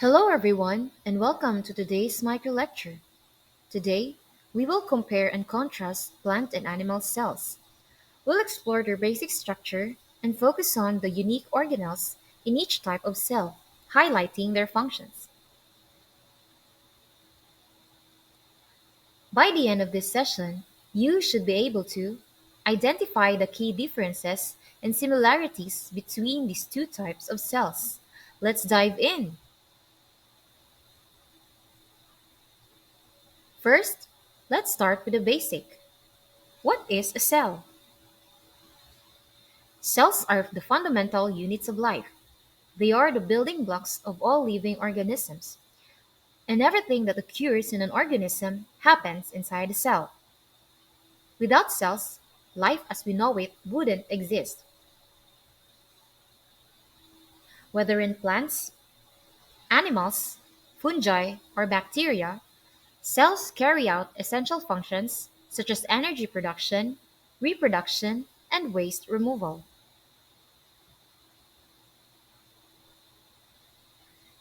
Hello, everyone, and welcome to today's micro lecture. Today, we will compare and contrast plant and animal cells. We'll explore their basic structure and focus on the unique organelles in each type of cell, highlighting their functions. By the end of this session, you should be able to identify the key differences and similarities between these two types of cells. Let's dive in. First, let's start with the basic. What is a cell? Cells are the fundamental units of life. They are the building blocks of all living organisms, and everything that occurs in an organism happens inside a cell. Without cells, life as we know it wouldn't exist. Whether in plants, animals, fungi, or bacteria, cells carry out essential functions such as energy production, reproduction, and waste removal.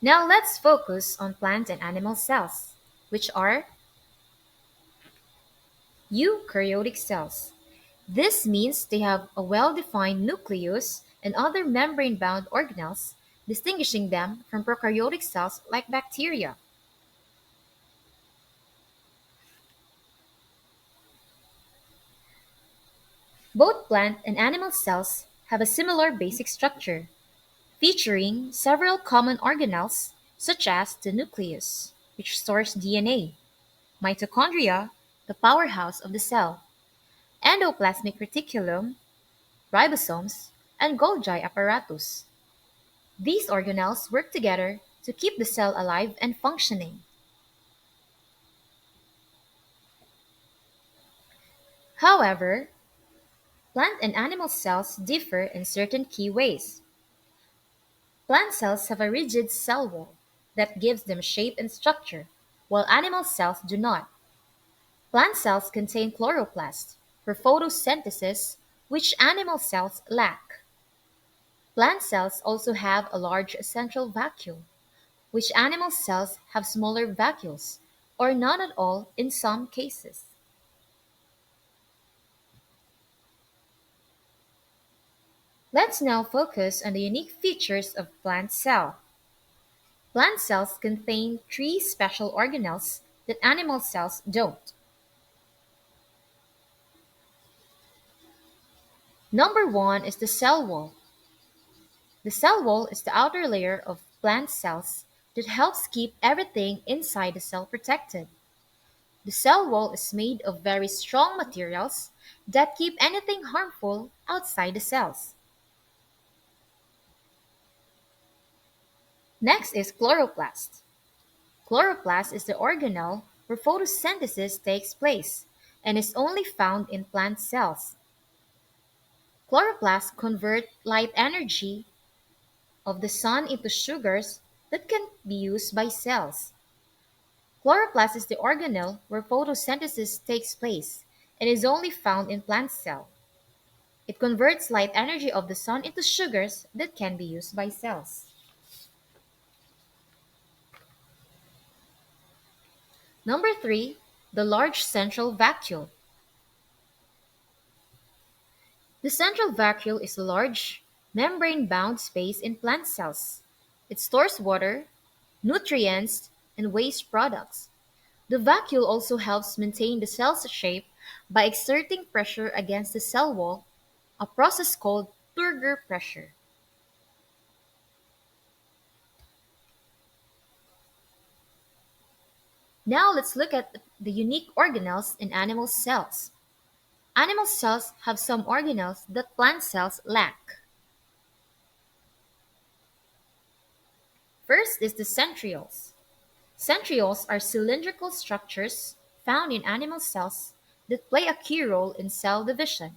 Now let's focus on plant and animal cells, which are eukaryotic cells. This means they have a well-defined nucleus and other membrane-bound organelles, distinguishing them from prokaryotic cells like bacteria. Both plant and animal cells have a similar basic structure, featuring several common organelles such as the nucleus, which stores DNA, mitochondria, the powerhouse of the cell, endoplasmic reticulum, ribosomes, and Golgi apparatus. These organelles work together to keep the cell alive and functioning. However, plant and animal cells differ in certain key ways. Plant cells have a rigid cell wall that gives them shape and structure, while animal cells do not. Plant cells contain chloroplast for photosynthesis, which animal cells lack. Plant cells also have a large central vacuole, which animal cells have smaller vacuoles, or none at all in some cases. Let's now focus on the unique features of plant cell. Plant cells contain three special organelles that animal cells don't. Number one is the cell wall. The cell wall is the outer layer of plant cells that helps keep everything inside the cell protected. The cell wall is made of very strong materials that keep anything harmful outside the cells. Next is chloroplast. Chloroplast is the organelle where photosynthesis takes place and is only found in plant cells. Chloroplasts convert light energy of the sun into sugars that can be used by cells. Chloroplast is the organelle where photosynthesis takes place and is only found in plant cell. It converts light energy of the sun into sugars that can be used by cells. Number 3, the large central vacuole. The central vacuole is a large, membrane-bound space in plant cells. It stores water, nutrients, and waste products. The vacuole also helps maintain the cell's shape by exerting pressure against the cell wall, a process called Turgor pressure. Now let's look at the unique organelles in animal cells. Animal cells have some organelles that plant cells lack. First is the centrioles. Centrioles are cylindrical structures found in animal cells that play a key role in cell division.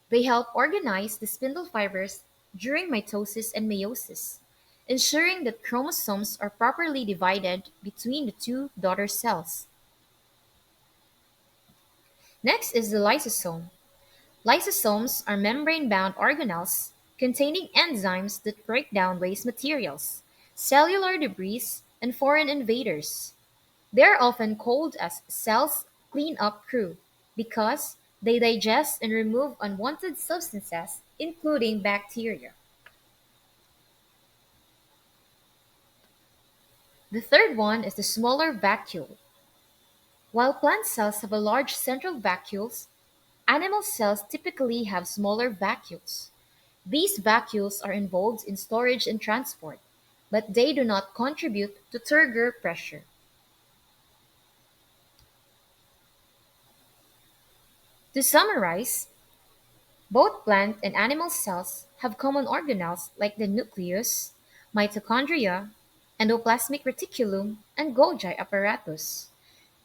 They help organize the spindle fibers during mitosis and meiosis, ensuring that chromosomes are properly divided between the two daughter cells. Next is the lysosome. Lysosomes are membrane-bound organelles containing enzymes that break down waste materials, cellular debris, and foreign invaders. They are often called as cells cleanup crew because they digest and remove unwanted substances, including bacteria. The third one is the smaller vacuole. While plant cells have a large central vacuoles, animal cells typically have smaller vacuoles. These vacuoles are involved in storage and transport, but they do not contribute to turgor pressure. To summarize, both plant and animal cells have common organelles like the nucleus, mitochondria, endoplasmic reticulum, and Golgi apparatus.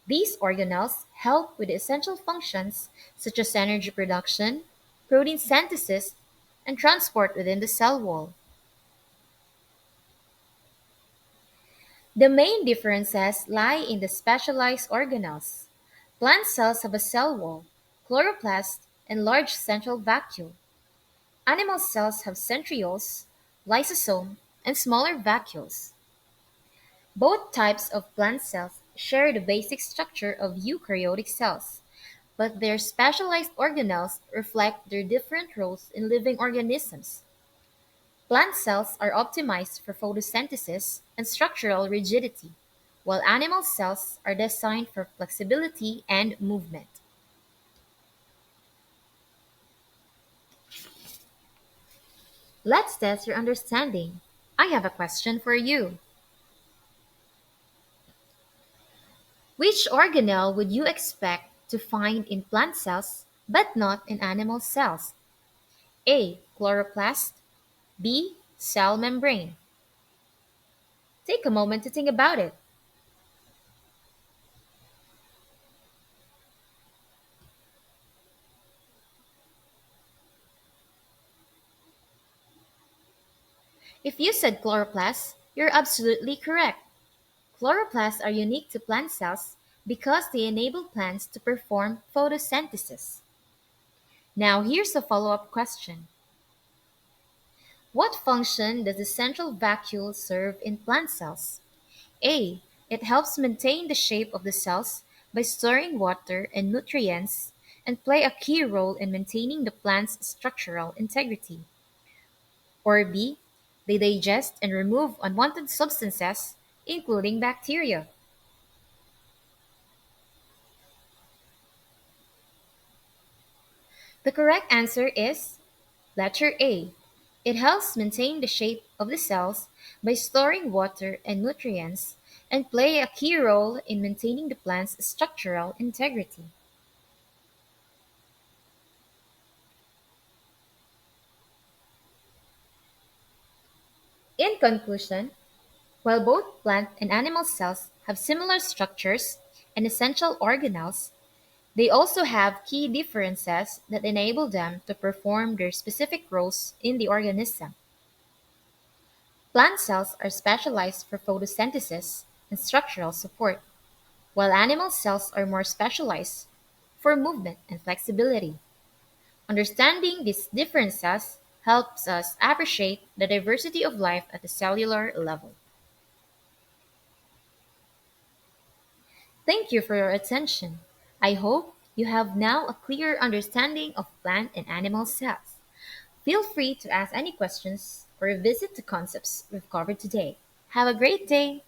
These organelles help with the essential functions such as energy production, protein synthesis, and transport within the cell wall. The main differences lie in the specialized organelles. Plant cells have a cell wall, chloroplast, and large central vacuole. Animal cells have centrioles, lysosome, and smaller vacuoles. Both types of plant cells share the basic structure of eukaryotic cells, but their specialized organelles reflect their different roles in living organisms. Plant cells are optimized for photosynthesis and structural rigidity, while animal cells are designed for flexibility and movement. Let's test your understanding. I have a question for you. Which organelle would you expect to find in plant cells but not in animal cells? A. Chloroplast. B. Cell membrane. Take a moment to think about it. If you said chloroplasts, you're absolutely correct. Chloroplasts are unique to plant cells because they enable plants to perform photosynthesis. Now, here's a follow up question. What function does the central vacuole serve in plant cells? A. It helps maintain the shape of the cells by storing water and nutrients and play a key role in maintaining the plant's structural integrity. Or B. They digest and remove unwanted substances, including bacteria. The correct answer is letter A. It helps maintain the shape of the cells by storing water and nutrients and play a key role in maintaining the plant's structural integrity. In conclusion, while both plant and animal cells have similar structures and essential organelles, they also have key differences that enable them to perform their specific roles in the organism. Plant cells are specialized for photosynthesis and structural support, while animal cells are more specialized for movement and flexibility. Understanding these differences helps us appreciate the diversity of life at the cellular level. Thank you for your attention. I hope you have now a clear understanding of plant and animal cells. Feel free to ask any questions or revisit the concepts we've covered today. Have a great day!